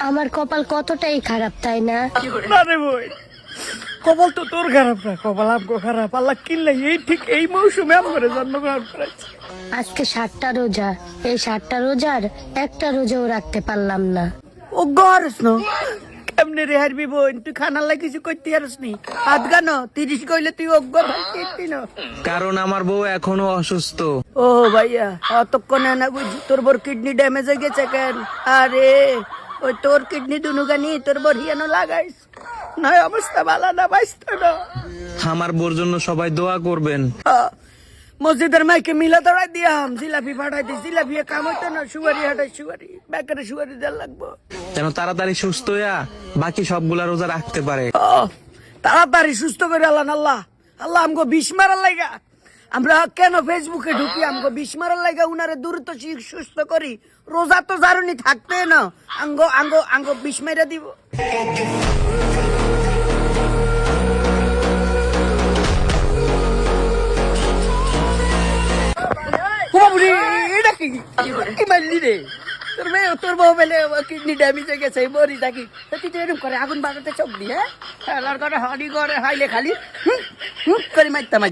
আমার কপাল কতটাই খারাপ তাই না? আরে বই কপাল তো তোর খারাপ না, কপাল আমগো খারাপ। আল্লাহ কিনলে এই ঠিক এই মৌসুমে আমগরে জন্মগ্রহণ করেছে। আজকে 7টা রোজা, এই 7টা রোজার একটা রোজাও রাখতে পারলাম না। ও গরস ন কেমনে রে হারবি বোন, তুই খানার লাগে কিছু করতে পারস নি? হাত গানো 30 কইলে তুই অজ্ঞ ভাবতে না। কারণ আমার বউ এখনো অসুস্থ। ও ভাইয়া অতক্ষণে না বুঝি তোর বোর কিডনি ড্যামেজ হয়ে গেছে কেন? আরে ওই তোর কিডনি দুনুগানি তোর বোর হিয়ানো লাগাইস, নয় অবস্থা ভালো না, বাঁচতো না। আমার বউর জন্য সবাই দোয়া করবেন। মসজিদের মাইকে মিলা ধরাই দিয়াম, জিলাপি ফাটাই দিই, জিলাপি কাম হইতো না, সুগারি হাটাই সুগারি, বেকারে সুগারি দেওয়ার লাগবো যেন তাড়াতাড়ি সুস্থ হইয়া বাকি সবগুলা রোজা রাখতে পারে। তাড়াতাড়ি সুস্থ করে আল্লাহ আল্লাহ আল্লাহ আমগো বিষ মারার লাইগা। আমরা কেন ফেসবুকে ঢুকি? আমগো বিষ মারার লাইগা উনারে দ্রুত সুস্থ করি। রোজা তো জারুনি থাকতে না, আঙ্গো আঙ্গো আঙ্গো বিষ মেরে দিব। এটা কি কি মারলি রে? তোর মেয়ে তোর বউ বেলে কিডনি ড্যামেজ হয়ে গেছে, মরি থাকি। তুই তো এরকম করে আগুন বাগাতে চোখ দিয়ে, হ্যাঁ করে হাড়ি করে হাইলে খালি করে মারতাম।